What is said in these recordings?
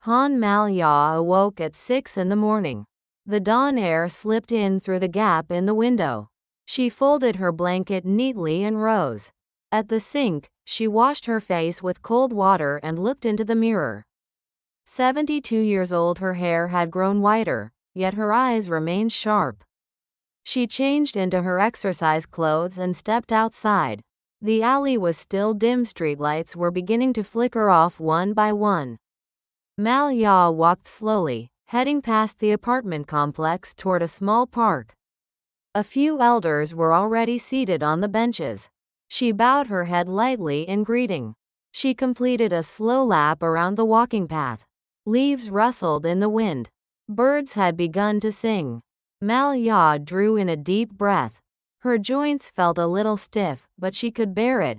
Han Malya awoke at 6 in the morning. The dawn air slipped in through the gap in the window. She folded her blanket neatly and rose. At the sink, she washed her face with cold water and looked into the mirror. 72 years old, her hair had grown whiter, yet her eyes remained sharp. She changed into her exercise clothes and stepped outside. The alley was still dim, streetlights were beginning to flicker off one by one. Malya walked slowly, heading past the apartment complex toward a small park. A few elders were already seated on the benches. She bowed her head lightly in greeting. She completed a slow lap around the walking path. Leaves rustled in the wind. Birds had begun to sing. Malya drew in a deep breath. Her joints felt a little stiff, but she could bear it.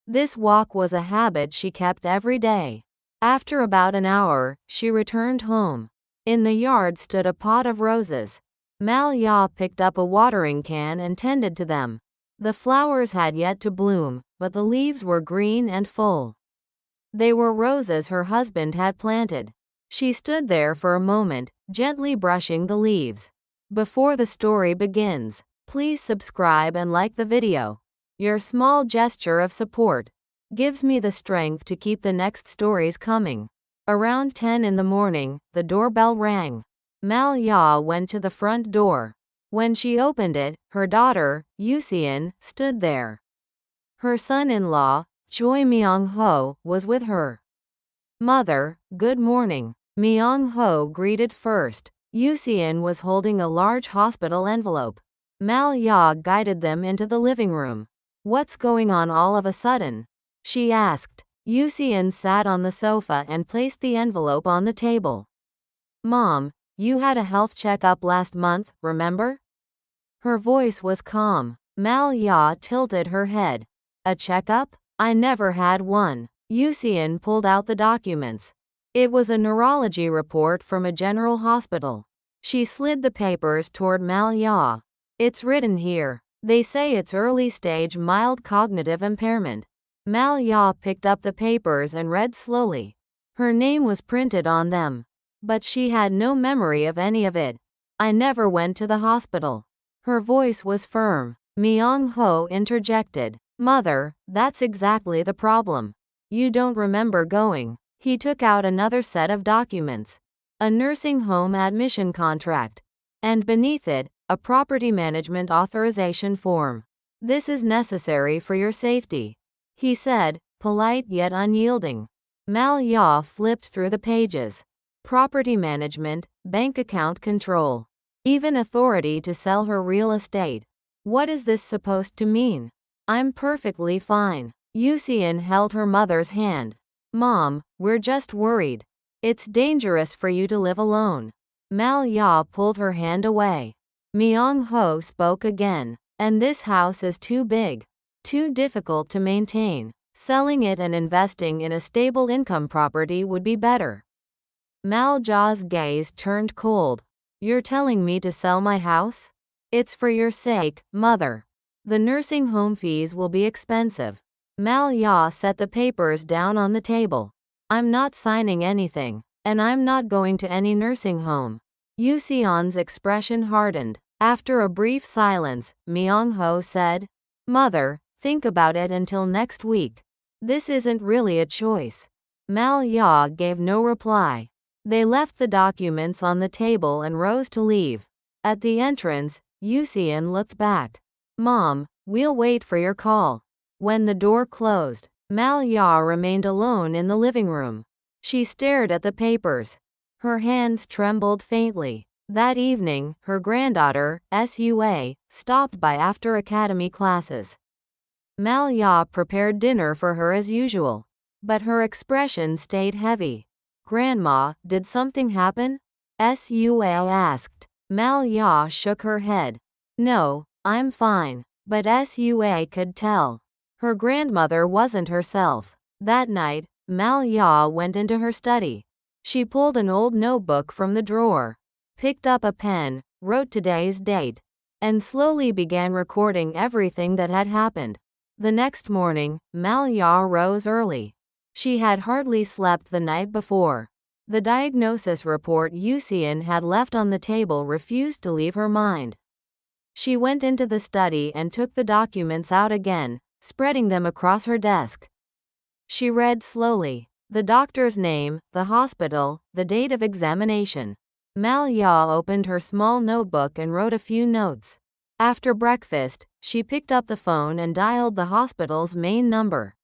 This walk was a habit she kept every day. After about an hour, she returned home. In the yard stood a pot of roses. Malya picked up a watering can and tended to them. The flowers had yet to bloom, but the leaves were green and full. They were roses her husband had planted. She stood there for a moment, gently brushing the leaves. Before the story begins, please subscribe and like the video. Your small gesture of support gives me the strength to keep the next stories coming. Around 10 in the morning, the doorbell rang. Malya went to the front door. When she opened it, her daughter, Yusian, stood there. Her son-in-law, Choi Myung-ho, was with her. "Mother, good morning," Myung-ho greeted first. Yusian was holding a large hospital envelope. Malya guided them into the living room. "What's going on all of a sudden?" she asked. Yusian sat on the sofa and placed the envelope on the table. "Mom, you had a health checkup last month, remember?" Her voice was calm. Malya tilted her head. "A checkup? I never had one." Yusian pulled out the documents. It was a neurology report from a general hospital. She slid the papers toward Malya. "It's written here. They say it's early stage mild cognitive impairment." Malya picked up the papers and read slowly. Her name was printed on them, but she had no memory of any of it. "I never went to the hospital." Her voice was firm. Myung-ho interjected. "Mother, that's exactly the problem. You don't remember going." He took out another set of documents. A nursing home admission contract. And beneath it, a property management authorization form. "This is necessary for your safety," he said, polite yet unyielding. Malya flipped through the pages. Property management, bank account control, even authority to sell her real estate. What is this supposed to mean? "I'm perfectly fine." Yusian held her mother's hand. "Mom, we're just worried. It's dangerous for you to live alone." Malya pulled her hand away. Myung-ho spoke again. "And this house is too big. Too difficult to maintain. Selling it and investing in a stable income property would be better." Malja's gaze turned cold. "You're telling me to sell my house?" "It's for your sake, mother. The nursing home fees will be expensive." Malya set the papers down on the table. "I'm not signing anything, and I'm not going to any nursing home." Yusian's expression hardened. After a brief silence, Myung-ho said, "Mother, think about it until next week. This isn't really a choice." Malya gave no reply. They left the documents on the table and rose to leave. At the entrance, Yusian looked back. "Mom, we'll wait for your call." When the door closed, Malya remained alone in the living room. She stared at the papers. Her hands trembled faintly. That evening, her granddaughter, Sua, stopped by after academy classes. Malya prepared dinner for her as usual, but her expression stayed heavy. "Grandma, did something happen?" Sua asked. Malya shook her head. "No, I'm fine." But Sua could tell. Her grandmother wasn't herself. That night, Malya went into her study. She pulled an old notebook from the drawer, picked up a pen, wrote today's date, and slowly began recording everything that had happened. The next morning, Malya rose early. She had hardly slept the night before. The diagnosis report Yusian had left on the table refused to leave her mind. She went into the study and took the documents out again, spreading them across her desk. She read slowly. The doctor's name, the hospital, the date of examination. Mal Ya opened her small notebook and wrote a few notes. After breakfast, she picked up the phone and dialed the hospital's main number.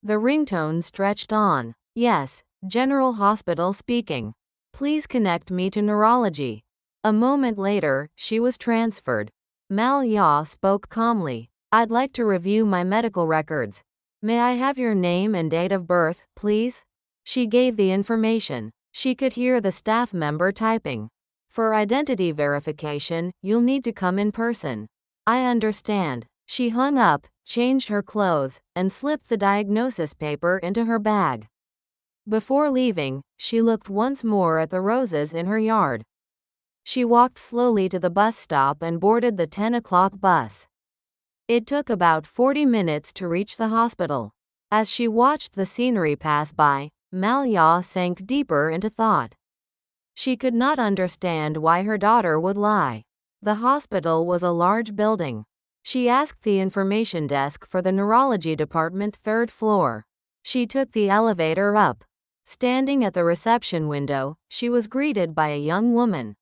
The ringtone stretched on. Yes, General Hospital speaking. Please connect me to neurology. A moment later, she was transferred. Mal Ya spoke calmly. I'd like to review my medical records. May I have your name and date of birth, please? She gave the information. She could hear the staff member typing. For identity verification, you'll need to come in person. I understand. She hung up, changed her clothes, and slipped the diagnosis paper into her bag. Before leaving, she looked once more at the roses in her yard. She walked slowly to the bus stop and boarded the 10 o'clock bus. It took about 40 minutes to reach the hospital. As she watched the scenery pass by, Mal Ya sank deeper into thought. She could not understand why her daughter would lie. The hospital was a large building. She asked the information desk for the neurology department, 3rd floor. She took the elevator up. Standing at the reception window, she was greeted by a young woman.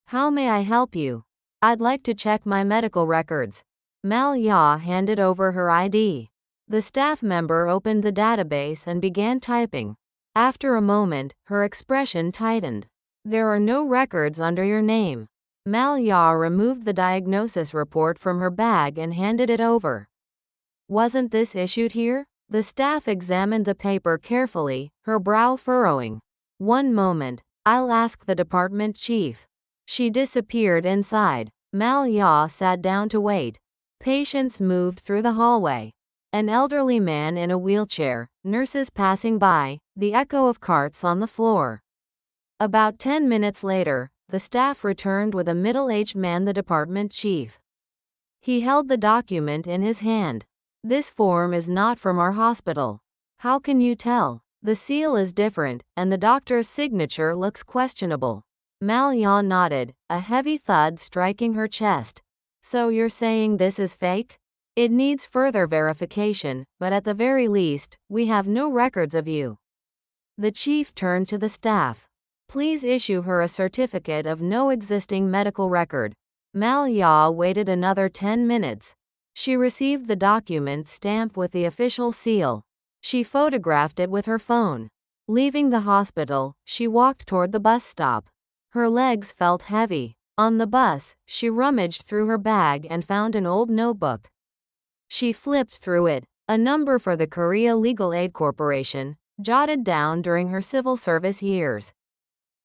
How may I help you? I'd like to check my medical records. Mal Ya handed over her ID. The staff member opened the database and began typing. After a moment, her expression tightened. There are no records under your name. Mal Ya removed the diagnosis report from her bag and handed it over. Wasn't this issued here? The staff examined the paper carefully, her brow furrowing. One moment, I'll ask the department chief. She disappeared inside. Mal Ya sat down to wait. Patients moved through the hallway. An elderly man in a wheelchair, nurses passing by, the echo of carts on the floor. About 10 minutes later, the staff returned with a middle-aged man, the department chief. He held the document in his hand. This form is not from our hospital. How can you tell? The seal is different, and the doctor's signature looks questionable. Mal Ya nodded, a heavy thud striking her chest. So you're saying this is fake? It needs further verification, but at the very least, we have no records of you. The chief turned to the staff. Please issue her a certificate of no existing medical record. Mal Ya waited another 10 minutes. She received the document stamped with the official seal. She photographed it with her phone. Leaving the hospital, she walked toward the bus stop. Her legs felt heavy. On the bus, she rummaged through her bag and found an old notebook. She flipped through it, a number for the Korea Legal Aid Corporation, jotted down during her civil service years.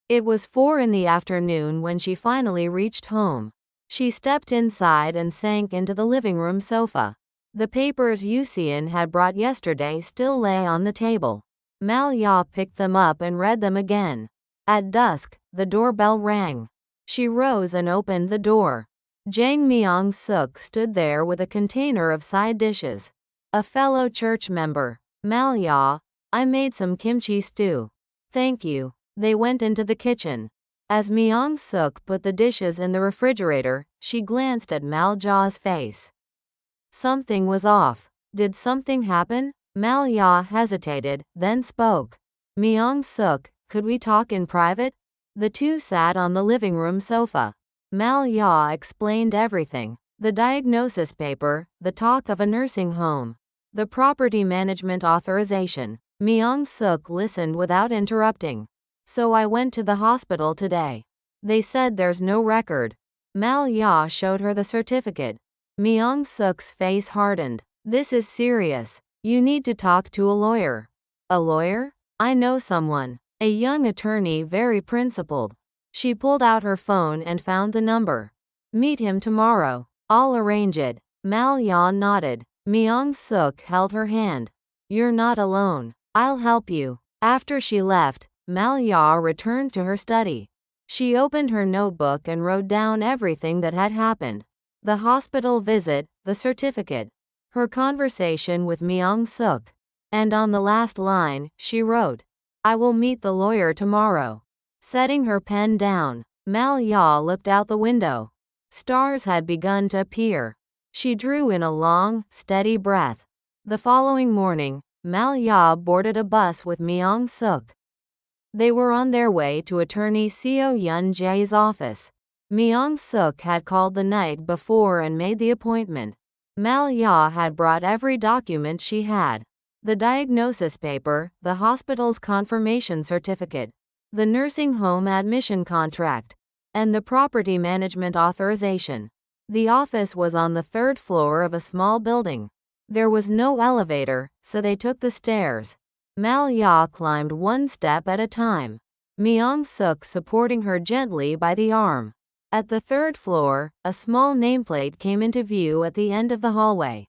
It was 4 in the afternoon when she finally reached home. She stepped inside and sank into the living room sofa. The papers Yusian had brought yesterday still lay on the table. Mal Ya picked them up and read them again. At dusk, the doorbell rang. She rose and opened the door. Jang Myung-suk stood there with a container of side dishes. A fellow church member. Mal Ya, I made some kimchi stew. Thank you. They went into the kitchen. As Myung-suk put the dishes in the refrigerator, she glanced at Mal Ya's face. Something was off. Did something happen? Mal Ya hesitated, then spoke. Myung-suk, could we talk in private? The two sat on the living room sofa. Mal Ya explained everything. The diagnosis paper, the talk of a nursing home, the property management authorization. Myung-suk listened without interrupting. So I went to the hospital today. They said there's no record. Mal Ya showed her the certificate. Myung-suk's face hardened. This is serious. You need to talk to a lawyer. A lawyer? I know someone. A young attorney, very principled. She pulled out her phone and found the number. Meet him tomorrow. I'll arrange it. Mal Ya nodded. Myung-suk held her hand. You're not alone. I'll help you. After she left, Mal Ya returned to her study. She opened her notebook and wrote down everything that had happened. The hospital visit, the certificate, her conversation with Myung-suk. And on the last line, she wrote, I will meet the lawyer tomorrow. Setting her pen down, Mal Ya looked out the window. Stars had begun to appear. She drew in a long, steady breath. The following morning, Mal Ya boarded a bus with Myung Suk. They were on their way to attorney Seo Yun Jae's office. Myung Suk had called the night before and made the appointment. Mal Ya had brought every document she had. The diagnosis paper, the hospital's confirmation certificate, the nursing home admission contract, and the property management authorization. The office was on the third floor of a small building. There was no elevator, so they took the stairs. Mal Ya climbed one step at a time, Myung Suk supporting her gently by the arm. At the third floor, a small nameplate came into view at the end of the hallway.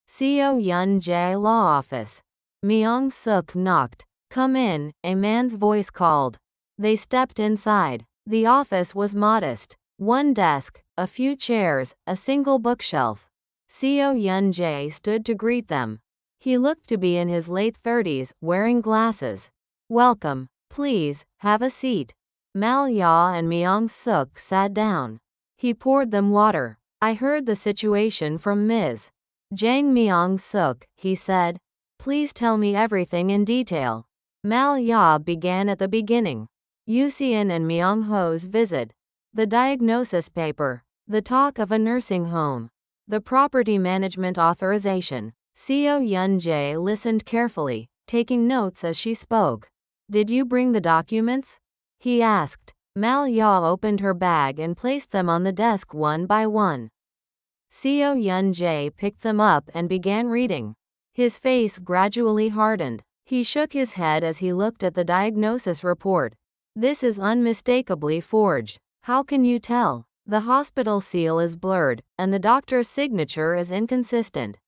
Seo Yun Jae Law Office. Myung Suk knocked. Come in, a man's voice called. They stepped inside. The office was modest. One desk, a few chairs, a single bookshelf. Seo Yun Jae stood to greet them. He looked to be in his late 30s, wearing glasses. Welcome. Please, have a seat. Mal Ya and Myung Suk sat down. He poured them water. I heard the situation from Ms. Jang. Myung Suk, he said. Please tell me everything in detail. Mal Ya began at the beginning. Yusian and Myung Ho's visit. The diagnosis paper. The talk of a nursing home. The property management authorization. Seo Yun Jae listened carefully, taking notes as she spoke. Did you bring the documents? He asked. Mal Ya opened her bag and placed them on the desk one by one. Seo Yun Jae picked them up and began reading. His face gradually hardened. He shook his head as he looked at the diagnosis report. This is unmistakably forged. How can you tell? The hospital seal is blurred, and the doctor's signature is inconsistent.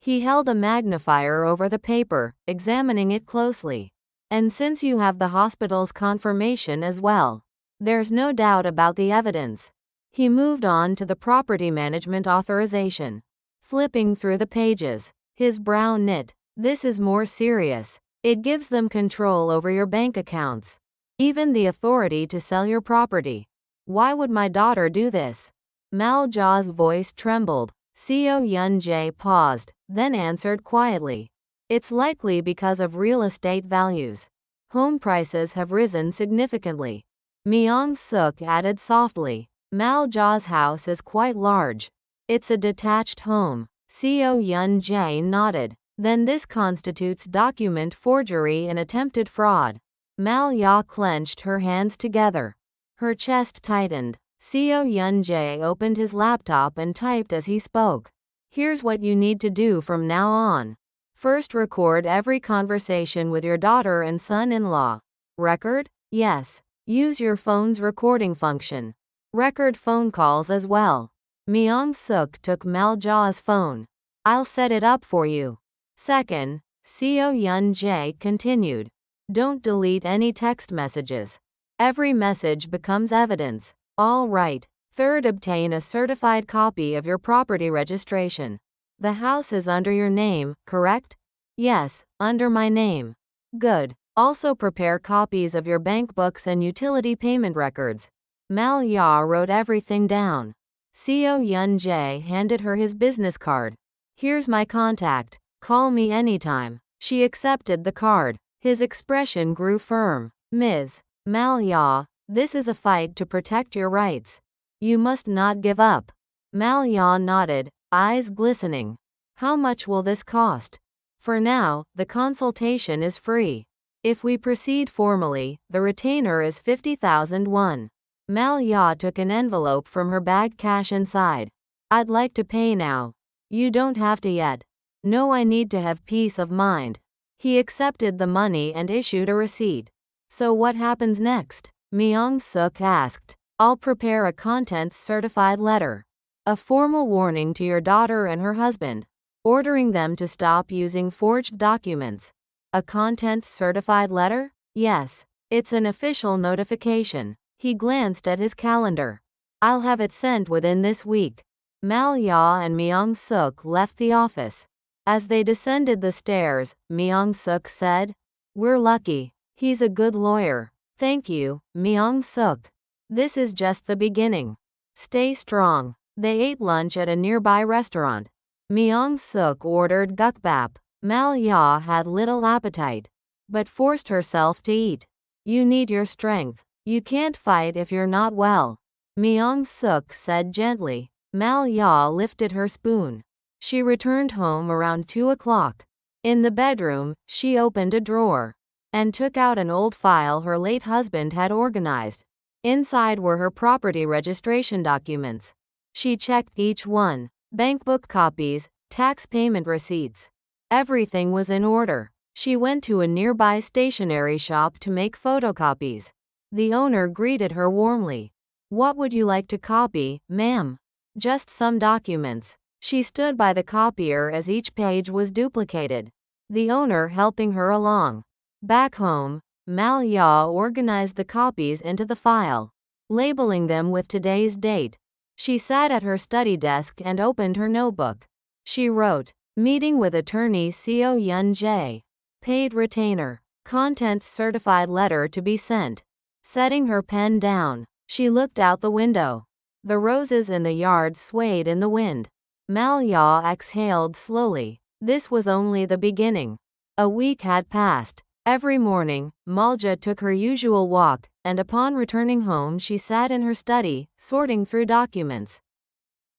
He held a magnifier over the paper, examining it closely. And since you have the hospital's confirmation as well, there's no doubt about the evidence. He moved on to the property management authorization. Flipping through the pages, his brow knit. This is more serious. It gives them control over your bank accounts. Even the authority to sell your property. Why would my daughter do this? Mal Ja's voice trembled. Seo Yun Jae paused, then answered quietly. It's likely because of real estate values. Home prices have risen significantly. Myung Suk added softly. Mal Ja's house is quite large. It's a detached home. Seo Yun Jae nodded. Then this constitutes document forgery and attempted fraud. Mal Ya clenched her hands together. Her chest tightened. Seo Yun Jae opened his laptop and typed as he spoke. Here's what you need to do from now on. First, record every conversation with your daughter and son-in-law. Record? Yes. Use your phone's recording function. Record phone calls as well. Myung Suk took Mal Ja's phone. I'll set it up for you. Second, Seo Yun Jae continued. Don't delete any text messages. Every message becomes evidence. All right. Third, obtain a certified copy of your property registration. The house is under your name, correct? Yes, under my name. Good. Also prepare copies of your bank books and utility payment records. Mal Ya wrote everything down. Seo Yun Jae handed her his business card. Here's my contact. Call me anytime. She accepted the card. His expression grew firm. Ms. Mal Ya, this is a fight to protect your rights. You must not give up. Mal Ya nodded, eyes glistening. How much will this cost? For now, the consultation is free. If we proceed formally, the retainer is 50,000 won. Mal Ya took an envelope from her bag, cash inside. I'd like to pay now. You don't have to yet. No, I need to have peace of mind. He accepted the money and issued a receipt. So what happens next? Myung Suk asked. I'll prepare a contents certified letter. A formal warning to your daughter and her husband, ordering them to stop using forged documents. A contents certified letter? Yes. It's an official notification. He glanced at his calendar. I'll have it sent within this week. Mal Ya and Myung Suk left the office. As they descended the stairs, Myung Suk said, We're lucky. He's a good lawyer. Thank you, Myung-suk. This is just the beginning. Stay strong. They ate lunch at a nearby restaurant. Myung-suk ordered gukbap. Mal-ya had little appetite, but forced herself to eat. You need your strength. You can't fight if you're not well, Myung-suk said gently. Mal-ya lifted her spoon. She returned home around 2 o'clock. In the bedroom, she opened a drawer and took out an old file her late husband had organized. Inside were her property registration documents. She checked each one. Bankbook copies, tax payment receipts. Everything was in order. She went to a nearby stationery shop to make photocopies. The owner greeted her warmly. What would you like to copy, ma'am? Just some documents. She stood by the copier as each page was duplicated, the owner helping her along. Back home, Mal-ya organized the copies into the file, labeling them with today's date. She sat at her study desk and opened her notebook. She wrote, meeting with attorney Seo Yun-jae. Paid retainer. Contents certified letter to be sent. Setting her pen down, she looked out the window. The roses in the yard swayed in the wind. Mal-ya exhaled slowly. This was only the beginning. A week had passed. Every morning, Malja took her usual walk, and upon returning home she sat in her study, sorting through documents.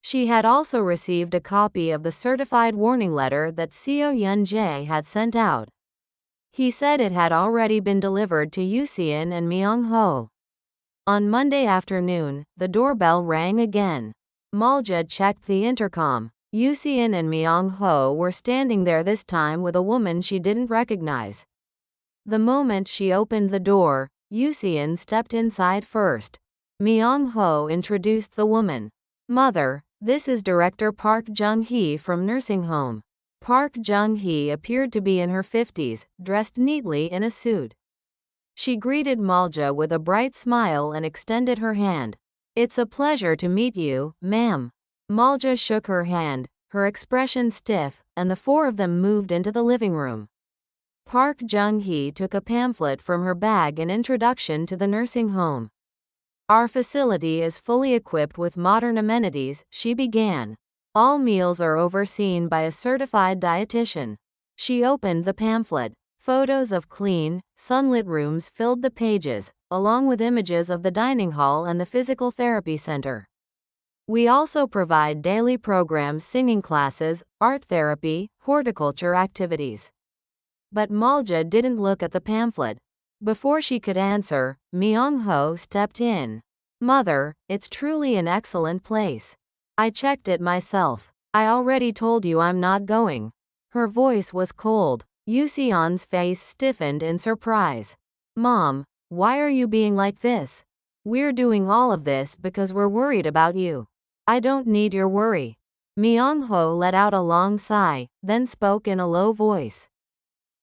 She had also received a copy of the certified warning letter that Seo Yun-jae had sent out. He said it had already been delivered to Yuseon and Myung-ho. On Monday afternoon, the doorbell rang again. Malja checked the intercom. Yuseon and Myung-ho were standing there, this time with a woman she didn't recognize. The moment she opened the door, Yuseon stepped inside first. Myung-ho introduced the woman. Mother, this is Director Park Jung-hee from nursing home. Park Jung-hee appeared to be in her 50s, dressed neatly in a suit. She greeted Malja with a bright smile and extended her hand. It's a pleasure to meet you, ma'am. Malja shook her hand, her expression stiff, and the four of them moved into the living room. Park Jung-hee took a pamphlet from her bag, an introduction to the nursing home. Our facility is fully equipped with modern amenities, she began. All meals are overseen by a certified dietitian. She opened the pamphlet. Photos of clean, sunlit rooms filled the pages, along with images of the dining hall and the physical therapy center. We also provide daily programs, singing classes, art therapy, horticulture activities. But Malja didn't look at the pamphlet. Before she could answer, Myung-ho stepped in. Mother, it's truly an excellent place. I checked it myself. I already told you I'm not going. Her voice was cold. Yuseon's face stiffened in surprise. Mom, why are you being like this? We're doing all of this because we're worried about you. I don't need your worry. Myung-ho let out a long sigh, then spoke in a low voice.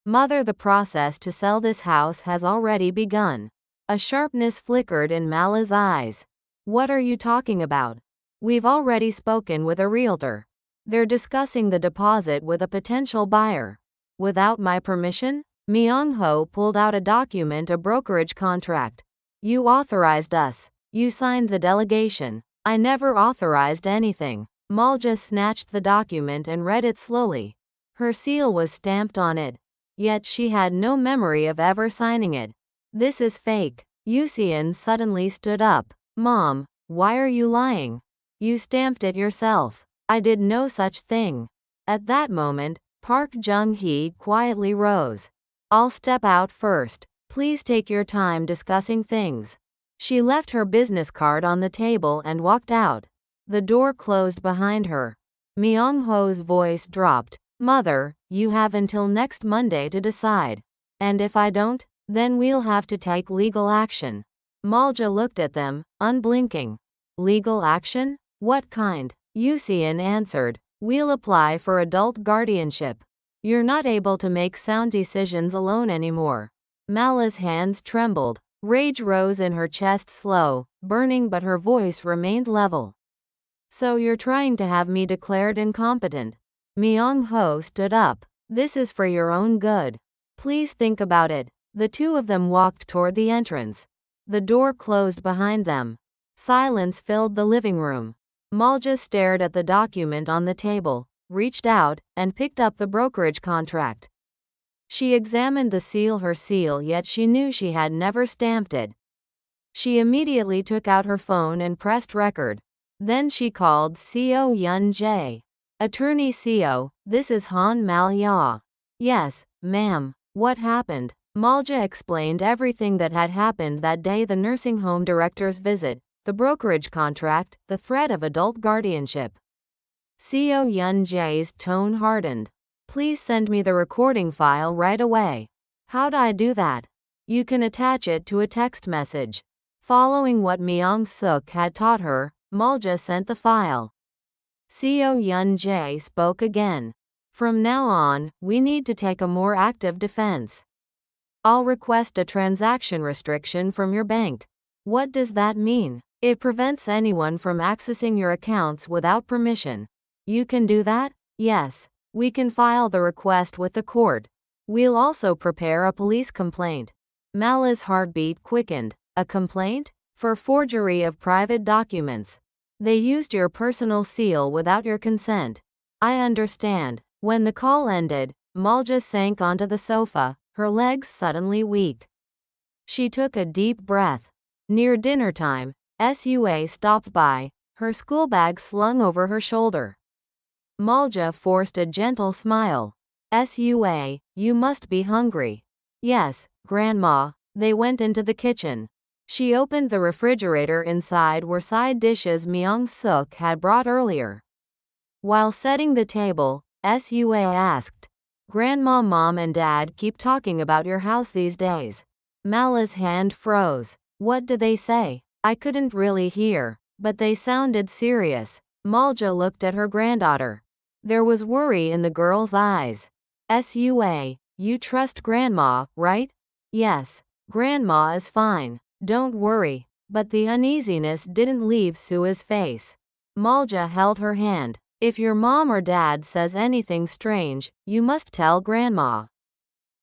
Mother, the process to sell this house has already begun. A sharpness flickered in Mala's eyes. What are you talking about? We've already spoken with a realtor. They're discussing the deposit with a potential buyer. Without my permission? Myung-ho pulled out a document, a brokerage contract. You authorized us. You signed the delegation. I never authorized anything. Malja snatched the document and read it slowly. Her seal was stamped on it. Yet she had no memory of ever signing it. This is fake. Yuseon suddenly stood up. Mom, why are you lying? You stamped it yourself. I did no such thing. At that moment, Park Jung-hee quietly rose. I'll step out first. Please take your time discussing things. She left her business card on the table and walked out. The door closed behind her. Myung-ho's voice dropped. Mother, you have until next Monday to decide. And if I don't, then we'll have to take legal action. Malja looked at them, unblinking. Legal action? What kind? Yuseon answered. We'll apply for adult guardianship. You're not able to make sound decisions alone anymore. Mala's hands trembled. Rage rose in her chest, slow, burning, but her voice remained level. So you're trying to have me declared incompetent? Myung-ho stood up. This is for your own good. Please think about it. The two of them walked toward the entrance. The door closed behind them. Silence filled the living room. Malja stared at the document on the table, reached out, and picked up the brokerage contract. She examined the seal, yet she knew she had never stamped it. She immediately took out her phone and pressed record. Then she called Co Yun Jae. Attorney Co, this is Han Mal Ya. Yes, ma'am. What happened? Malja explained everything that had happened that day: the nursing home director's visit, the brokerage contract, the threat of adult guardianship. Co Yun Jae's tone hardened. Please send me the recording file right away. How'd I do that? You can attach it to a text message. Following what Myung-suk had taught her, Malja sent the file. Co Yun Jae spoke again. From now on, we need to take a more active defense. I'll request a transaction restriction from your bank. What does that mean? It prevents anyone from accessing your accounts without permission. You can do that? Yes. We can file the request with the court. We'll also prepare a police complaint. Mala's heartbeat quickened. A complaint? For forgery of private documents. They used your personal seal without your consent. I understand. When the call ended, Malja sank onto the sofa, her legs suddenly weak. She took a deep breath. Near dinner time, Sua stopped by, her school bag slung over her shoulder. Malja forced a gentle smile. Sua, you must be hungry. Yes, Grandma. They went into the kitchen. She opened the refrigerator. Inside were side dishes Myung-suk had brought earlier. While setting the table, Sua asked, Grandma, Mom and Dad keep talking about your house these days. Mala's hand froze. What do they say? I couldn't really hear, but they sounded serious. Malja looked at her granddaughter. There was worry in the girl's eyes. Sua, you trust Grandma, right? Yes. Grandma is fine. Don't worry. But the uneasiness didn't leave Sua's face. Malja held her hand. If your mom or dad says anything strange, you must tell Grandma.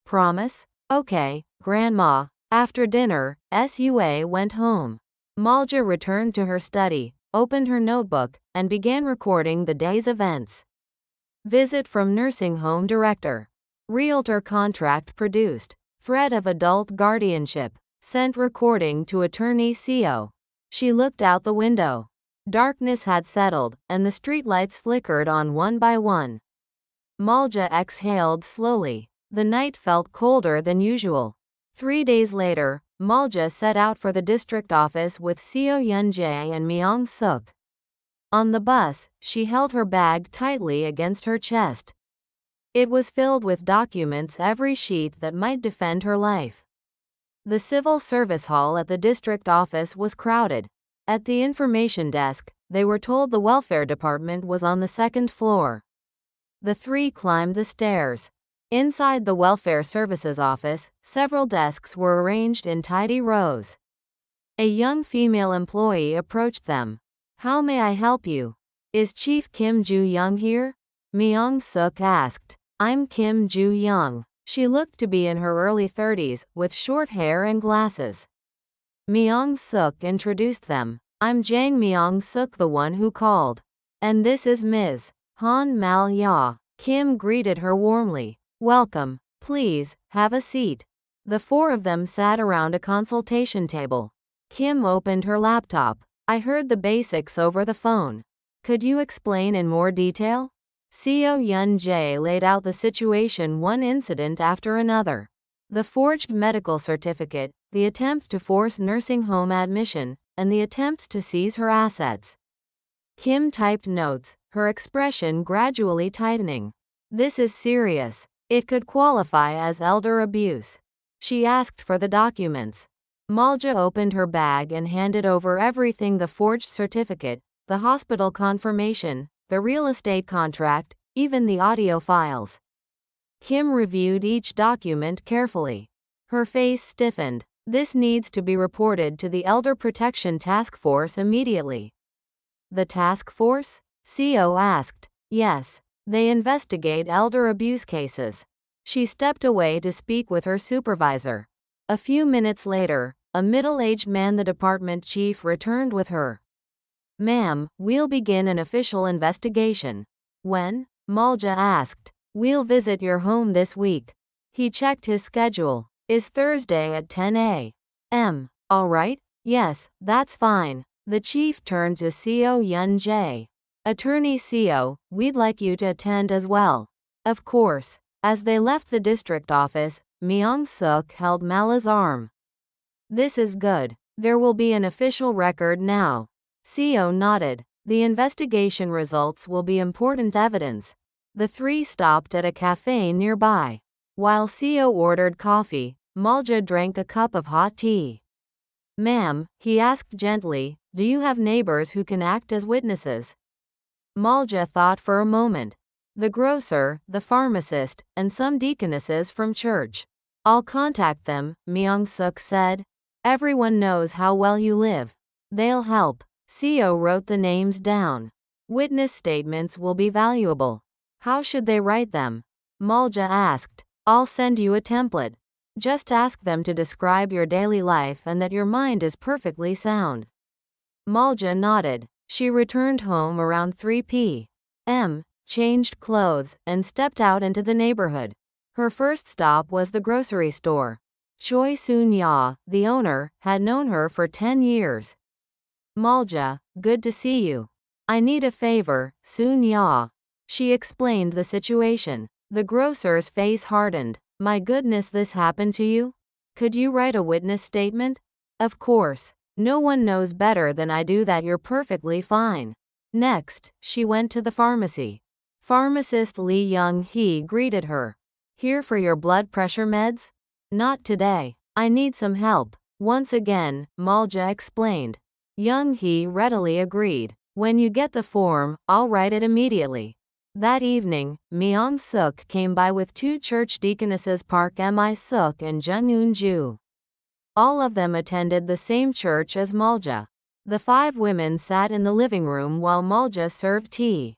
Promise? Okay, Grandma. After dinner, Sua went home. Malja returned to her study, opened her notebook, and began recording the day's events. Visit from nursing home director. Realtor contract produced. Threat of adult guardianship. Sent recording to attorney Co. She looked out the window. Darkness had settled, and the streetlights flickered on one by one. Malja exhaled slowly. The night felt colder than usual. 3 days later, Malja set out for the district office with Co Yun Jae and Myung-suk. On the bus, she held her bag tightly against her chest. It was filled with documents, every sheet that might defend her life. The civil service hall at the district office was crowded. At the information desk, they were told the welfare department was on the second floor. The three climbed the stairs. Inside the welfare services office, several desks were arranged in tidy rows. A young female employee approached them. How may I help you? Is Chief Kim Ju-young here? Myung-suk asked. I'm Kim Ju-young. She looked to be in her early 30s, with short hair and glasses. Myung-suk introduced them. I'm Jang Myung-suk, the one who called. And this is Ms. Han Mal Ya. Kim greeted her warmly. Welcome. Please, have a seat. The four of them sat around a consultation table. Kim opened her laptop. I heard the basics over the phone. Could you explain in more detail? Co Yun Jae laid out the situation, one incident after another. The forged medical certificate, the attempt to force nursing home admission, and the attempts to seize her assets. Kim typed notes, her expression gradually tightening. This is serious. It could qualify as elder abuse. She asked for the documents. Malja opened her bag and handed over everything: the forged certificate, the hospital confirmation, the real estate contract, even the audio files. Kim reviewed each document carefully. Her face stiffened. This needs to be reported to the Elder Protection Task Force immediately. The task force? Co asked. Yes. They investigate elder abuse cases. She stepped away to speak with her supervisor. A few minutes later, a middle-aged man, the department chief, returned with her. Ma'am, we'll begin an official investigation. When? Malja asked. We'll visit your home this week. He checked his schedule. Is Thursday at 10 a.m. all right? Yes, that's fine. The chief turned to Co Yun Jae. Attorney Co, we'd like you to attend as well. Of course. As they left the district office, Myung-suk held Mala's arm. This is good. There will be an official record now. Co nodded. The investigation results will be important evidence. The three stopped at a cafe nearby. While Co ordered coffee, Malja drank a cup of hot tea. Ma'am, he asked gently, do you have neighbors who can act as witnesses? Malja thought for a moment. The grocer, the pharmacist, and some deaconesses from church. I'll contact them, Myung-suk said. Everyone knows how well you live. They'll help. Co wrote the names down. Witness statements will be valuable. How should they write them? Malja asked. I'll send you a template. Just ask them to describe your daily life and that your mind is perfectly sound. Malja nodded. She returned home around 3 p.m., changed clothes, and stepped out into the neighborhood. Her first stop was the grocery store. Choi Soon-ya, the owner, had known her for 10 years. Malja, good to see you. I need a favor, Soon-ya. She explained the situation. The grocer's face hardened. My goodness, this happened to you? Could you write a witness statement? Of course. No one knows better than I do that you're perfectly fine. Next, she went to the pharmacy. Pharmacist Lee Young-hee greeted her. Here for your blood pressure meds? Not today. I need some help. Once again, Malja explained. Young-hee readily agreed. When you get the form, I'll write it immediately. That evening, Myung-suk came by with 2 church deaconesses, Park Mi-suk and Jung Eun-ju. All of them attended the same church as Malja. The 5 women sat in the living room while Malja served tea.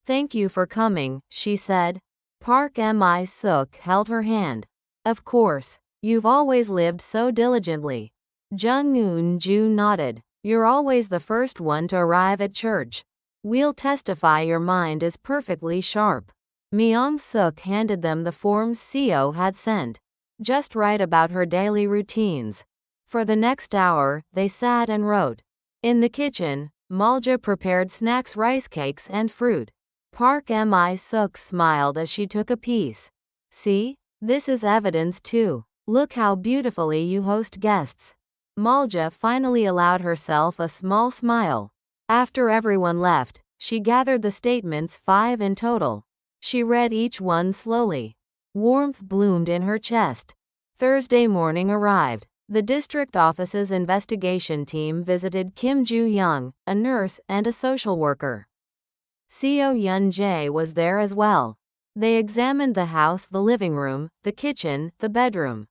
Thank you for coming, she said. Park Mi-suk held her hand. Of course. You've always lived so diligently. Jung Eun-ju nodded. You're always the first one to arrive at church. We'll testify your mind is perfectly sharp. Myung-suk handed them the forms Co had sent. Just write about her daily routines. For the next hour, they sat and wrote. In the kitchen, Malja prepared snacks, rice cakes, and fruit. Park Mi-suk smiled as she took a piece. See? This is evidence too. Look how beautifully you host guests. Malja finally allowed herself a small smile. After everyone left, she gathered the statements, 5 in total. She read each one slowly. Warmth bloomed in her chest. Thursday morning arrived. The district office's investigation team visited Kim Ju-young, a nurse and a social worker. Co Yun Jae was there as well. They examined the house, the living room, the kitchen, the bedroom.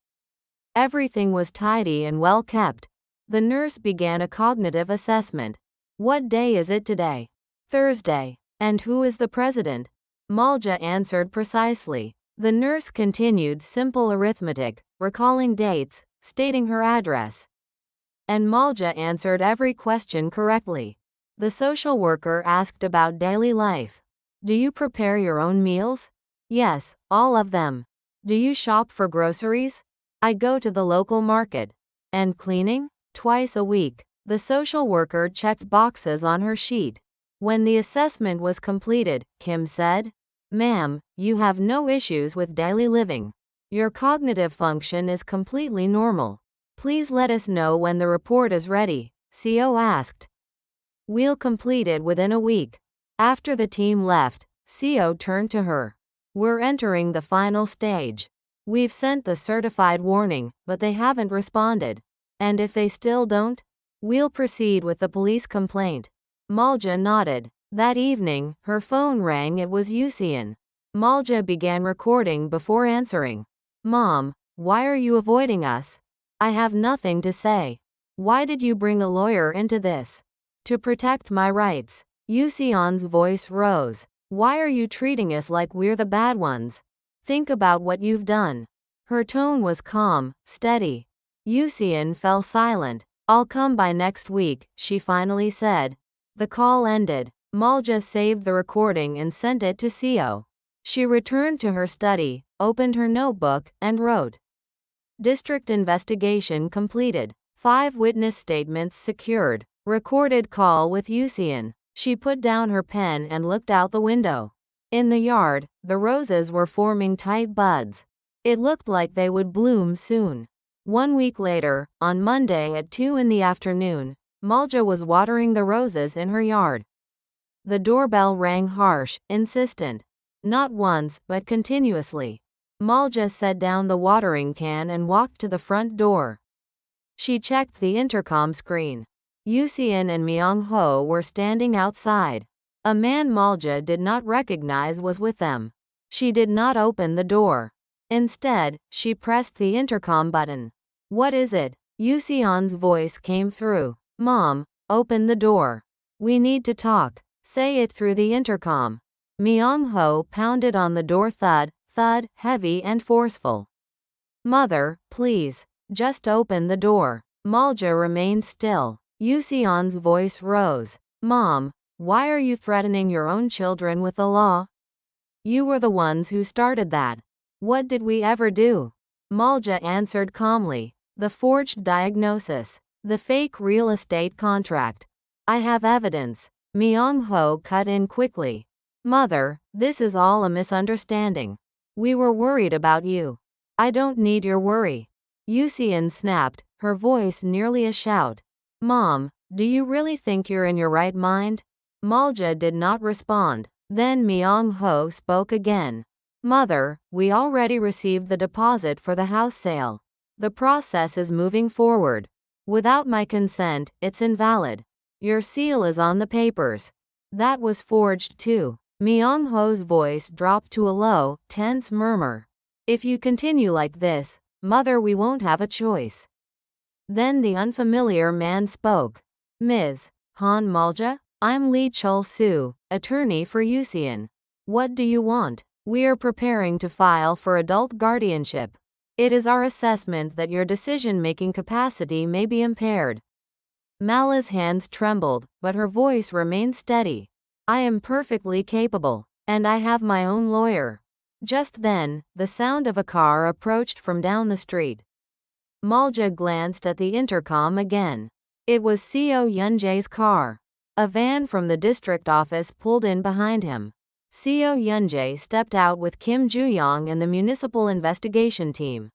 Everything was tidy and well kept. The nurse began a cognitive assessment. What day is it today? Thursday. And who is the president? Malja answered precisely. The nurse continued simple arithmetic, recalling dates, stating her address. And Malja answered every question correctly. The social worker asked about daily life. Do you prepare your own meals? Yes, all of them. Do you shop for groceries? I go to the local market. And cleaning? Twice a week. The social worker checked boxes on her sheet. When the assessment was completed, Kim said, Ma'am, you have no issues with daily living. Your cognitive function is completely normal. Please let us know when the report is ready, Co asked. We'll complete it within a week. After the team left, Co turned to her. We're entering the final stage. We've sent the certified warning, but they haven't responded. And if they still don't? We'll proceed with the police complaint. Malja nodded. That evening, her phone rang. It was Yusian. Malja began recording before answering. Mom, why are you avoiding us? I have nothing to say. Why did you bring a lawyer into this? To protect my rights. Yusian's voice rose. Why are you treating us like we're the bad ones? Think about what you've done. Her tone was calm, steady. Yusian fell silent. I'll come by next week, she finally said. The call ended. Malja saved the recording and sent it to Seo. She returned to her study, opened her notebook, and wrote. District investigation completed. 5 witness statements secured. Recorded call with Yusian. She put down her pen and looked out the window. In the yard, the roses were forming tight buds. It looked like they would bloom soon. 1 week later, on Monday at 2 in the afternoon, Malja was watering the roses in her yard. The doorbell rang harsh, insistent. Not once, but continuously. Malja set down the watering can and walked to the front door. She checked the intercom screen. Yusian and Myung-ho were standing outside. A man Malja did not recognize was with them. She did not open the door. Instead, she pressed the intercom button. What is it? Yusian's voice came through. Mom, open the door. We need to talk. Say it through the intercom. Myung-ho pounded on the door, thud, thud, heavy and forceful. Mother, please, just open the door. Malja remained still. Yusian's voice rose. Mom, why are you threatening your own children with the law? You were the ones who started that. What did we ever do? Malja answered calmly. The forged diagnosis. The fake real estate contract. I have evidence. Myung-ho cut in quickly. Mother, this is all a misunderstanding. We were worried about you. I don't need your worry. Yusian snapped, her voice nearly a shout. Mom, do you really think you're in your right mind? Malja did not respond. Then Myung-ho spoke again. Mother, we already received the deposit for the house sale. The process is moving forward. Without my consent, it's invalid. Your seal is on the papers. That was forged too. Myung-ho's voice dropped to a low, tense murmur. If you continue like this, Mother, we won't have a choice. Then the unfamiliar man spoke. Ms. Han Malja? I'm Lee Chul-soo, attorney for Yusian. What do you want? We are preparing to file for adult guardianship. It is our assessment that your decision-making capacity may be impaired. Mala's hands trembled, but her voice remained steady. I am perfectly capable, and I have my own lawyer. Just then, the sound of a car approached from down the street. Malja glanced at the intercom again. It was Seo Yunjae's car. A van from the district office pulled in behind him. Seo Yunjae stepped out with Kim Ju-young and the municipal investigation team.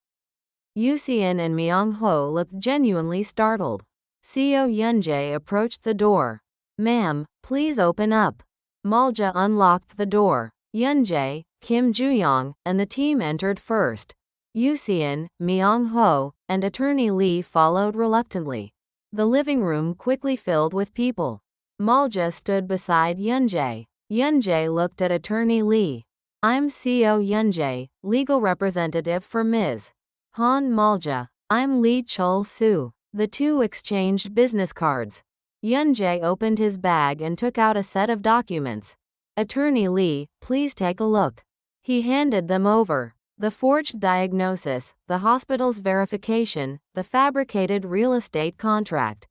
Yusian and Myung-ho looked genuinely startled. Seo Yunjae approached the door. Ma'am, please open up. Malja unlocked the door. Yunjae, Kim Ju-young, and the team entered first. Yusian, Myung-ho, and attorney Lee followed reluctantly. The living room quickly filled with people. Malja stood beside Yunjae. Yunjae looked at attorney Lee. I'm Seo Yunjae, legal representative for Ms. Han Malja. I'm Lee Chul-soo. The two exchanged business cards. Yunjae opened his bag and took out a set of documents. Attorney Lee, please take a look. He handed them over. The forged diagnosis, the hospital's verification, the fabricated real estate contract.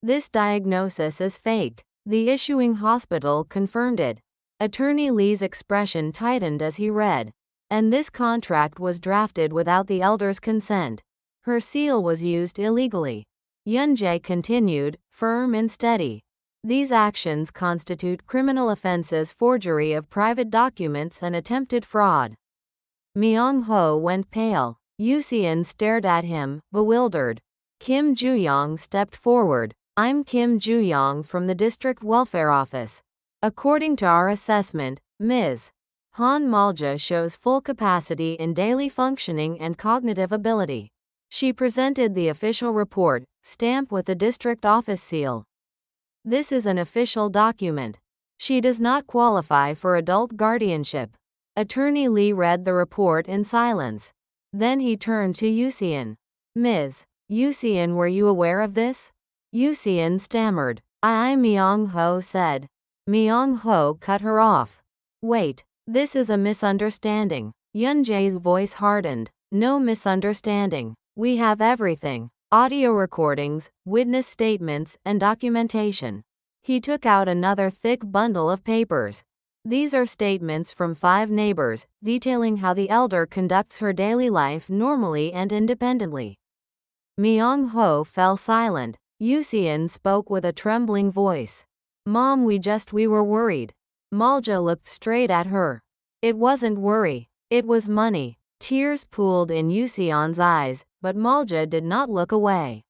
This diagnosis is fake. The issuing hospital confirmed it. Attorney Lee's expression tightened as he read. And this contract was drafted without the elder's consent. Her seal was used illegally. Yunjae continued, firm and steady. These actions constitute criminal offenses: forgery of private documents and attempted fraud. Myung-ho went pale. Yusian stared at him, bewildered. Kim Ju-young stepped forward. I'm Kim Ju-young from the District Welfare Office. According to our assessment, Ms. Han Malja shows full capacity in daily functioning and cognitive ability. She presented the official report, stamped with the district office seal. This is an official document. She does not qualify for adult guardianship. Attorney Lee read the report in silence. Then he turned to Yusian. Ms. Yusian, were you aware of this? Yusian stammered. Myung-ho said. Myung-ho cut her off. Wait, this is a misunderstanding. Yunjae's voice hardened. No misunderstanding. We have everything. Audio recordings, witness statements, and documentation. He took out another thick bundle of papers. These are statements from 5 neighbors, detailing how the elder conducts her daily life normally and independently. Myung-ho fell silent. Yuseon spoke with a trembling voice. Mom, we were worried. Malja looked straight at her. It wasn't worry. It was money. Tears pooled in Yuseon's eyes, but Malja did not look away.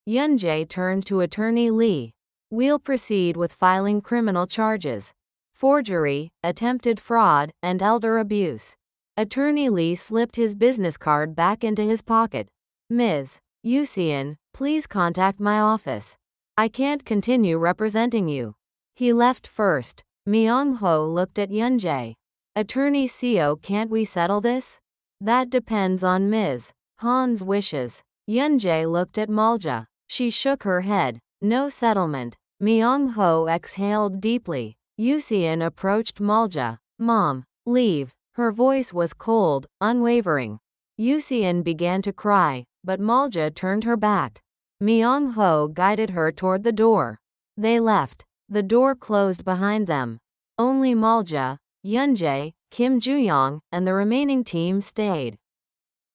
Yunjae turned to Attorney Lee. We'll proceed with filing criminal charges. Forgery, attempted fraud, and elder abuse. Attorney Lee slipped his business card back into his pocket. Ms. Yuseon, please contact my office. I can't continue representing you. He left first. Myung-ho looked at Yunjae. Attorney Seo, can't we settle this? That depends on Ms. Han's wishes. Yunjae looked at Malja. She shook her head. No settlement. Myung-ho exhaled deeply. Yuseon approached Malja. Mom, leave. Her voice was cold, unwavering. Yuseon began to cry, but Malja turned her back. Myung-ho guided her toward the door. They left. The door closed behind them. Only Malja, Yunjae, Kim Ju-young, and the remaining team stayed.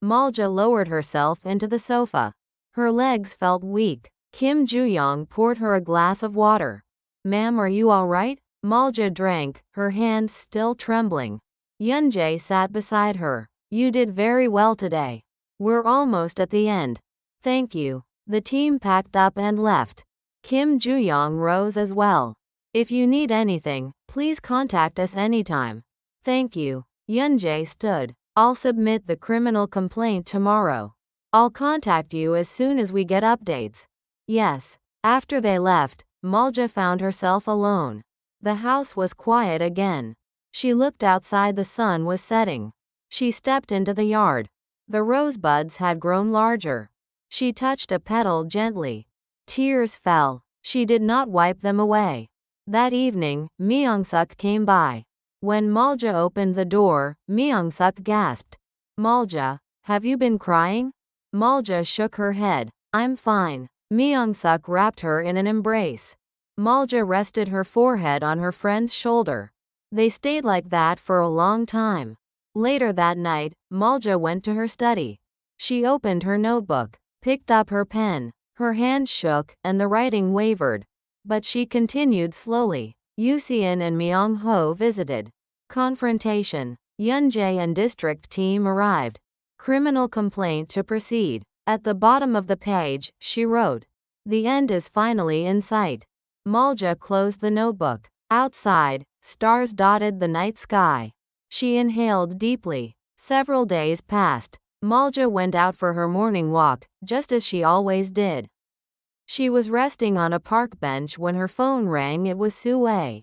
Malja lowered herself into the sofa. Her legs felt weak. Kim Ju-young poured her a glass of water. Ma'am, are you all right? Malja drank, her hands still trembling. Yunjae sat beside her. You did very well today. We're almost at the end. Thank you. The team packed up and left. Kim Ju-young rose as well. If you need anything, please contact us anytime. Thank you. Yunjae stood. I'll submit the criminal complaint tomorrow. I'll contact you as soon as we get updates. Yes. After they left, Malja found herself alone. The house was quiet again. She looked outside. The sun was setting. She stepped into the yard. The rosebuds had grown larger. She touched a petal gently. Tears fell. She did not wipe them away. That evening, Myung-suk came by. When Malja opened the door, Myung-suk gasped. Malja, have you been crying? Malja shook her head. I'm fine. Myung-suk wrapped her in an embrace. Malja rested her forehead on her friend's shoulder. They stayed like that for a long time. Later that night, Malja went to her study. She opened her notebook, picked up her pen. Her hand shook, and the writing wavered. But she continued slowly. Yuseon and Myung-ho visited. Confrontation. Yunjae and district team arrived. Criminal complaint to proceed. At the bottom of the page, she wrote, "The end is finally in sight." Malja closed the notebook. Outside, stars dotted the night sky. She inhaled deeply. Several days passed. Malja went out for her morning walk, just as she always did. She was resting on a park bench when her phone rang. It was Sue.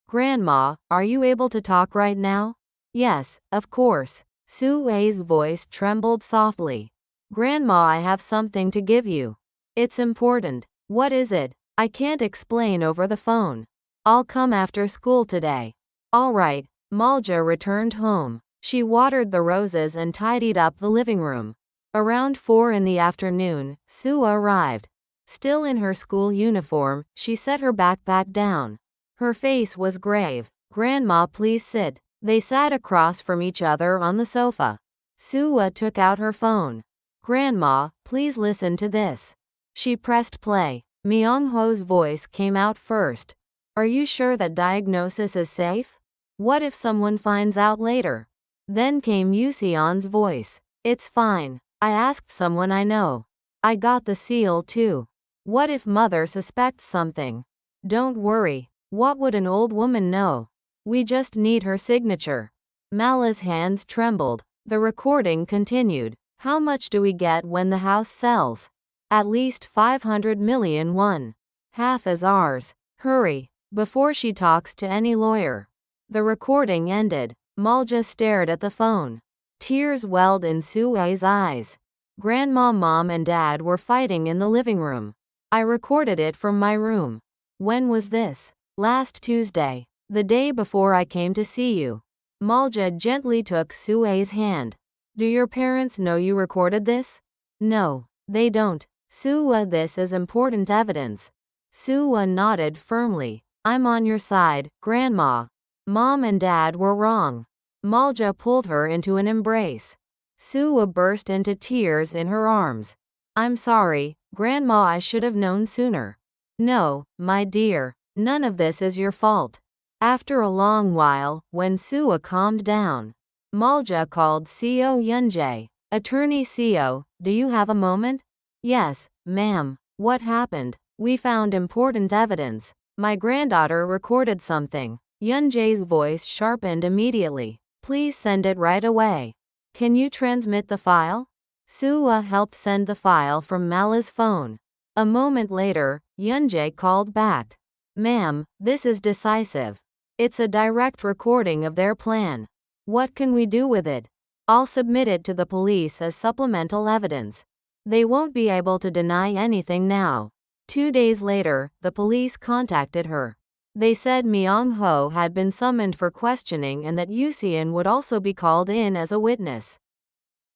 Grandma, are you able to talk right now? Yes, of course. Sue's voice trembled softly. Grandma, I have something to give you. It's important. What is it? I can't explain over the phone. I'll come after school today. All right. Malja returned home. She watered the roses and tidied up the living room. Around 4 in the afternoon, Sue arrived. Still in her school uniform, she set her backpack down. Her face was grave. Grandma, please sit. They sat across from each other on the sofa. Sue took out her phone. Grandma, please listen to this. She pressed play. Myung-ho's voice came out first. Are you sure that diagnosis is safe? What if someone finds out later? Then came Yuseon's voice. It's fine. I asked someone I know. I got the seal too. What if mother suspects something? Don't worry. What would an old woman know? We just need her signature. Mala's hands trembled. The recording continued. How much do we get when the house sells? At least 500 million won. Half is ours. Hurry, before she talks to any lawyer. The recording ended. Malja stared at the phone. Tears welled in Sue's eyes. Grandma, Mom, and Dad were fighting in the living room. I recorded it from my room. When was this? Last Tuesday. The day before I came to see you. Malja gently took Sue's hand. Do your parents know you recorded this? No, they don't. Sue, this is important evidence. Sue nodded firmly. I'm on your side, Grandma. Mom and Dad were wrong. Malja pulled her into an embrace. Sue burst into tears in her arms. I'm sorry, Grandma, I should have known sooner. No, my dear, none of this is your fault. After a long while, when Sue calmed down, Malja called Seo Yunjae. Attorney Seo, do you have a moment? Yes, ma'am. What happened? We found important evidence. My granddaughter recorded something. Yunjae's voice sharpened immediately. Please send it right away. Can you transmit the file? Sue helped send the file from Mala's phone. A moment later, Yunjae called back. Ma'am, this is decisive. It's a direct recording of their plan. What can we do with it? I'll submit it to the police as supplemental evidence. They won't be able to deny anything now. 2 days later, the police contacted her. They said Myung-ho had been summoned for questioning and that Yuseon would also be called in as a witness.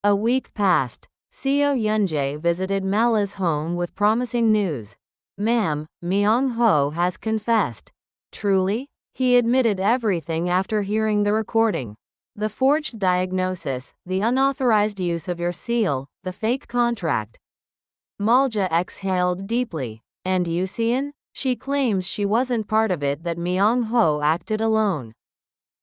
A week passed. Seo Yunjae visited Mala's home with promising news. Ma'am, Myung-ho has confessed. Truly? He admitted everything after hearing the recording. The forged diagnosis, the unauthorized use of your seal, the fake contract. Malja exhaled deeply. And Yuseon? She claims she wasn't part of it, that Myung-ho acted alone.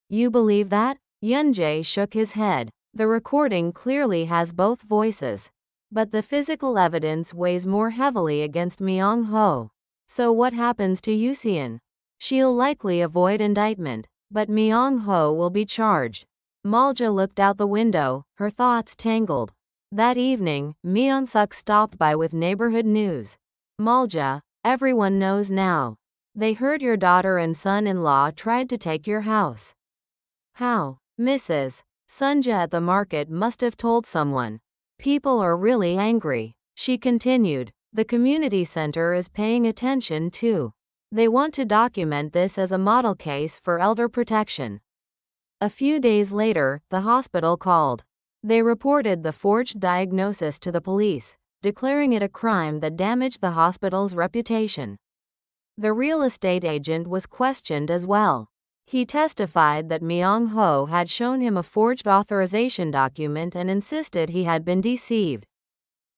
You believe that? Yunjae shook his head. The recording clearly has both voices. But the physical evidence weighs more heavily against Myung-ho. So what happens to Yuseon? She'll likely avoid indictment, but Myung-ho will be charged. Malja looked out the window, her thoughts tangled. That evening, Myeon-suk stopped by with neighborhood news. Malja, everyone knows now. They heard your daughter and son-in-law tried to take your house. How? Mrs. Sunja at the market must have told someone. People are really angry. She continued. The community center is paying attention too. They want to document this as a model case for elder protection. A few days later, the hospital called. They reported the forged diagnosis to the police, declaring it a crime that damaged the hospital's reputation. The real estate agent was questioned as well. He testified that Myung-ho had shown him a forged authorization document and insisted he had been deceived.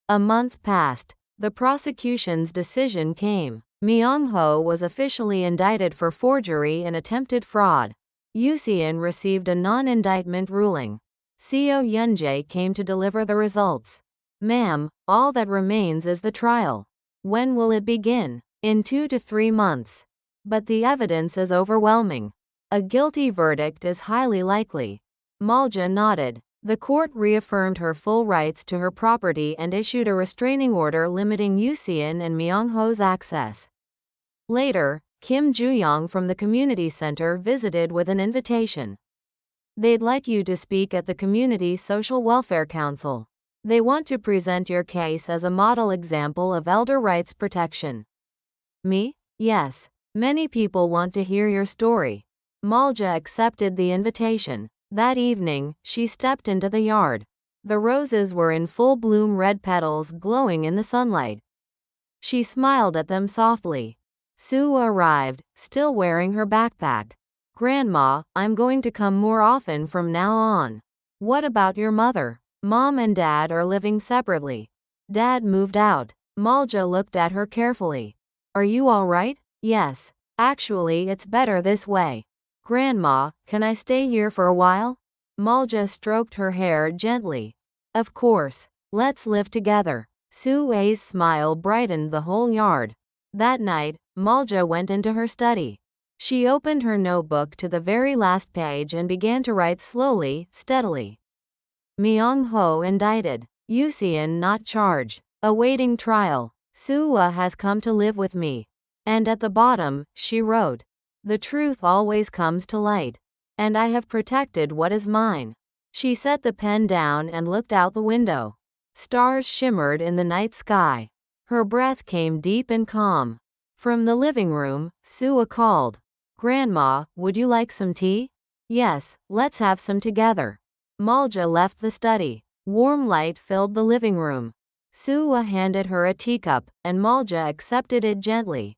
A month passed. The prosecution's decision came. Myung-ho was officially indicted for forgery and attempted fraud. Yuseon received a non-indictment ruling. Seo Yunjae came to deliver the results. Ma'am, all that remains is the trial. When will it begin? In 2 to 3 months. But the evidence is overwhelming. A guilty verdict is highly likely. Malja nodded. The court reaffirmed her full rights to her property and issued a restraining order limiting Yuseon and Myung-ho's access. Later, Kim Ju-young from the community center visited with an invitation. They'd like you to speak at the Community Social Welfare Council. They want to present your case as a model example of elder rights protection. Me? Yes. Many people want to hear your story. Malja accepted the invitation. That evening, she stepped into the yard. The roses were in full bloom, red petals glowing in the sunlight. She smiled at them softly. Sue arrived, still wearing her backpack. Grandma, I'm going to come more often from now on. What about your mother? Mom and Dad are living separately. Dad moved out. Malja looked at her carefully. Are you all right? Yes. Actually, it's better this way. Grandma, can I stay here for a while? Malja stroked her hair gently. Of course. Let's live together. Sue's smile brightened the whole yard. That night, Malja went into her study. She opened her notebook to the very last page and began to write slowly, steadily. Myung-ho indicted. Yuseon not charged. Awaiting trial. Sue has come to live with me. And at the bottom, she wrote. The truth always comes to light. And I have protected what is mine. She set the pen down and looked out the window. Stars shimmered in the night sky. Her breath came deep and calm. From the living room, Sue called. Grandma, would you like some tea? Yes, let's have some together. Malja left the study. Warm light filled the living room. Suwa handed her a teacup, and Malja accepted it gently.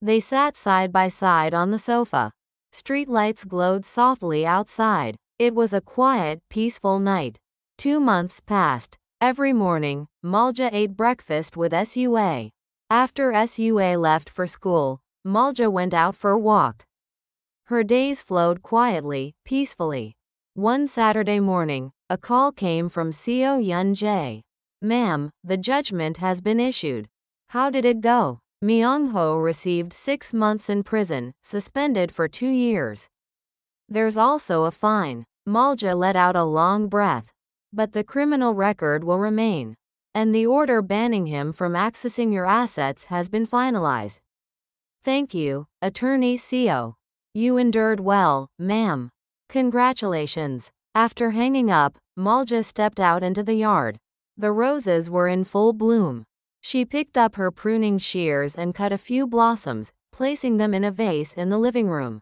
They sat side by side on the sofa. Streetlights glowed softly outside. It was a quiet, peaceful night. 2 months passed. Every morning, Malja ate breakfast with Sua. After Sua left for school, Malja went out for a walk. Her days flowed quietly, peacefully. One Saturday morning, a call came from Seo Yun-jae. Ma'am, the judgment has been issued. How did it go? Myung-ho received 6 months in prison, suspended for 2 years. There's also a fine. Malja let out a long breath. But the criminal record will remain. And the order banning him from accessing your assets has been finalized. Thank you, Attorney Seo. You endured well, ma'am. Congratulations. After hanging up, Malja stepped out into the yard. The roses were in full bloom. She picked up her pruning shears and cut a few blossoms, placing them in a vase in the living room.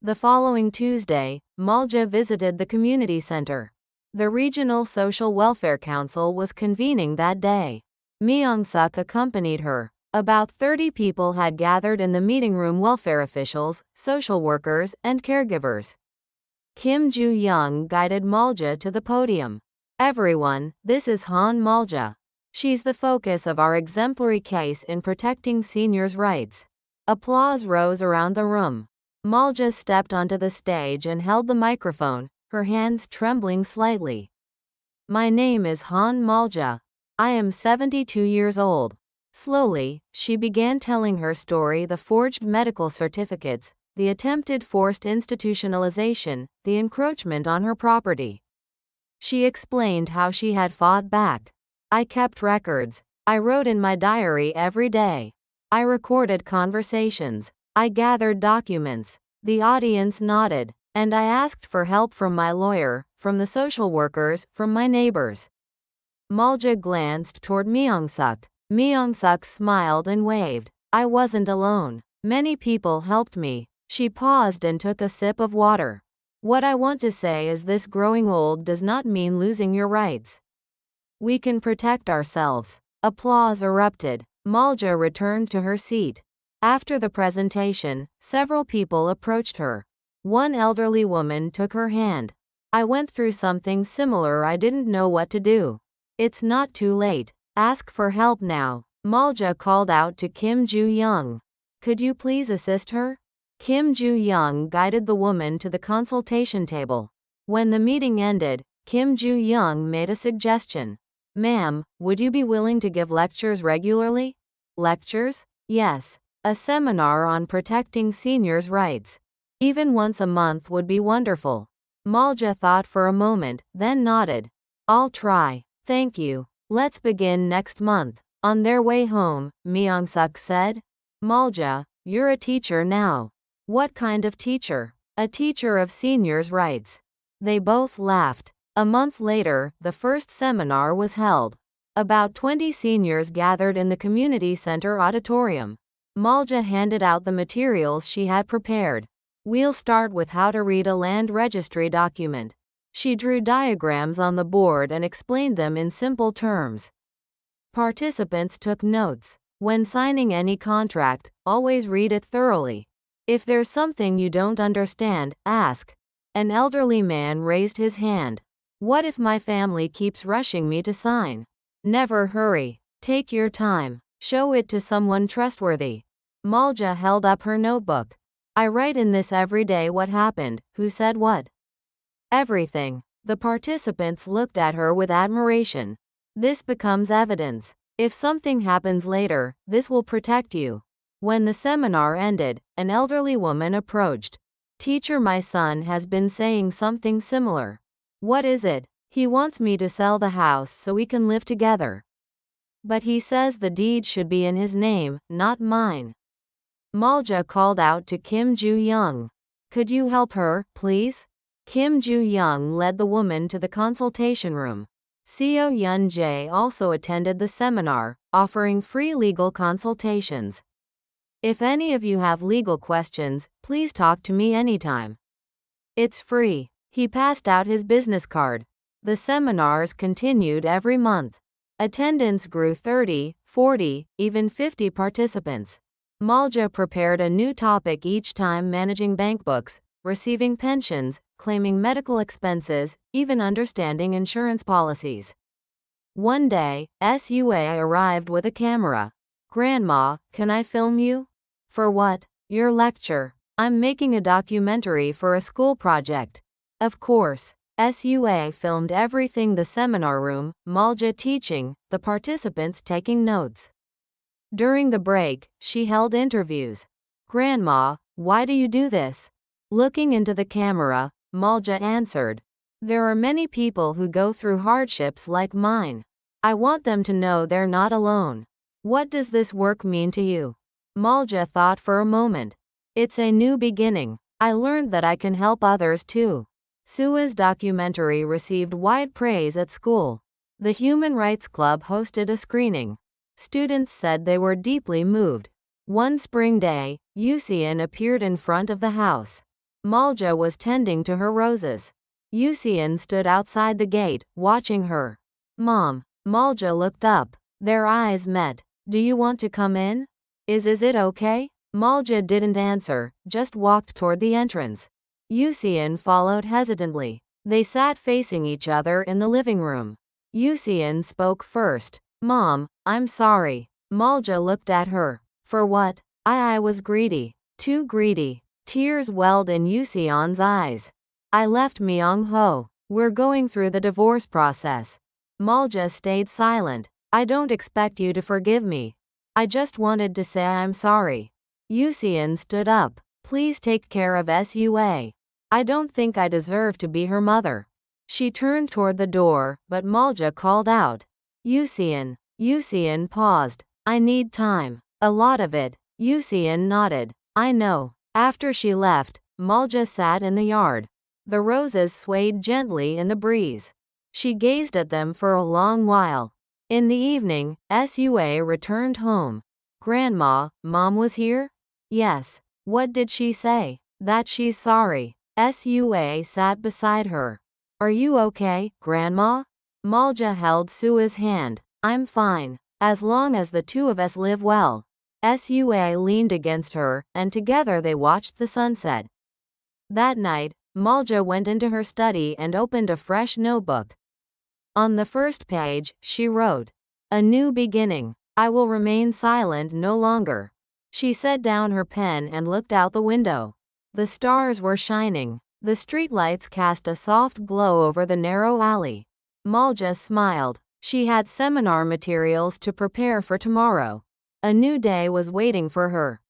The following Tuesday, Malja visited the community center. The Regional Social Welfare Council was convening that day. Myung-suk accompanied her. About 30 people had gathered in the meeting room: welfare officials, social workers, and caregivers. Kim Joo-young guided Malja to the podium. Everyone, this is Han Malja. She's the focus of our exemplary case in protecting seniors' rights. Applause rose around the room. Malja stepped onto the stage and held the microphone, her hands trembling slightly. My name is Han Malja. I am 72 years old. Slowly, she began telling her story: the forged medical certificates, the attempted forced institutionalization, the encroachment on her property. She explained how she had fought back. I kept records. I wrote in my diary every day. I recorded conversations. I gathered documents. The audience nodded, and I asked for help from my lawyer, from the social workers, from my neighbors. Malja glanced toward Myung-suk. Myung-suk smiled and waved. I wasn't alone. Many people helped me. She paused and took a sip of water. What I want to say is this: growing old does not mean losing your rights. We can protect ourselves. Applause erupted. Malja returned to her seat. After the presentation, several people approached her. One elderly woman took her hand. I went through something similar. I didn't know what to do. It's not too late. Ask for help now. Malja called out to Kim Joo-young. Could you please assist her? Kim Joo-young guided the woman to the consultation table. When the meeting ended, Kim Joo-young made a suggestion. Ma'am, would you be willing to give lectures regularly? Lectures? Yes. A seminar on protecting seniors' rights. Even once a month would be wonderful. Malja thought for a moment, then nodded. I'll try. Thank you. Let's begin next month. On their way home, Myung-suk said, Malja, you're a teacher now. What kind of teacher? A teacher of seniors' rights. They both laughed. A month later, the first seminar was held. About 20 seniors gathered in the community center auditorium. Malja handed out the materials she had prepared. We'll start with how to read a land registry document. She drew diagrams on the board and explained them in simple terms. Participants took notes. When signing any contract, always read it thoroughly. If there's something you don't understand, ask. An elderly man raised his hand. What if my family keeps rushing me to sign? Never hurry. Take your time. Show it to someone trustworthy. Malja held up her notebook. I write in this every day what happened, who said what. Everything. The participants looked at her with admiration. This becomes evidence. If something happens later, this will protect you. When the seminar ended, an elderly woman approached. Teacher, my son has been saying something similar. What is it? He wants me to sell the house so we can live together. But he says the deed should be in his name, not mine. Malja called out to Kim Joo-young. Could you help her, please? Kim Joo-young led the woman to the consultation room. Seo Yun-jae also attended the seminar, offering free legal consultations. If any of you have legal questions, please talk to me anytime. It's free. He passed out his business card. The seminars continued every month. Attendance grew 30, 40, even 50 participants. Malja prepared a new topic each time, managing bank books, receiving pensions, claiming medical expenses, even understanding insurance policies. One day, Sua arrived with a camera. "Grandma, can I film you?" "For what?" "Your lecture. I'm making a documentary for a school project." Of course. Sua filmed everything: the seminar room, Malja teaching, the participants taking notes. During the break, she held interviews. "Grandma, why do you do this?" Looking into the camera, Malja answered, "There are many people who go through hardships like mine. I want them to know they're not alone." "What does this work mean to you?" Malja thought for a moment. "It's a new beginning. I learned that I can help others too." Sua's documentary received wide praise at school. The Human Rights Club hosted a screening. Students said they were deeply moved. One spring day, Yusian appeared in front of the house. Malja was tending to her roses. Yusian stood outside the gate, watching her. "Mom." Malja looked up. Their eyes met. "Do you want to come in? Is it okay?" Malja didn't answer, just walked toward the entrance. Yusian followed hesitantly. They sat facing each other in the living room. Yusian spoke first. "Mom, I'm sorry." Malja looked at her. "For what?" I was greedy. Too greedy." Tears welled in Yusian's eyes. "I left Myung-ho. We're going through the divorce process." Malja stayed silent. "I don't expect you to forgive me. I just wanted to say I'm sorry." Yusian stood up. "Please take care of Sua. I don't think I deserve to be her mother." She turned toward the door, but Malja called out, "Yusian." Yusian paused. "I need time. A lot of it." Yusian nodded. "I know." After she left, Malja sat in the yard. The roses swayed gently in the breeze. She gazed at them for a long while. In the evening, Sua returned home. "Grandma, Mom was here?" "Yes." "What did she say?" "That she's sorry." Sua sat beside her. "Are you okay, Grandma?" Malja held Sua's hand. "I'm fine. As long as the two of us live well." Sua leaned against her, and together they watched the sunset. That night, Malja went into her study and opened a fresh notebook. On the first page, she wrote, "A new beginning. I will remain silent no longer." She set down her pen and looked out the window. The stars were shining. The streetlights cast a soft glow over the narrow alley. Malja smiled. She had seminar materials to prepare for tomorrow. A new day was waiting for her.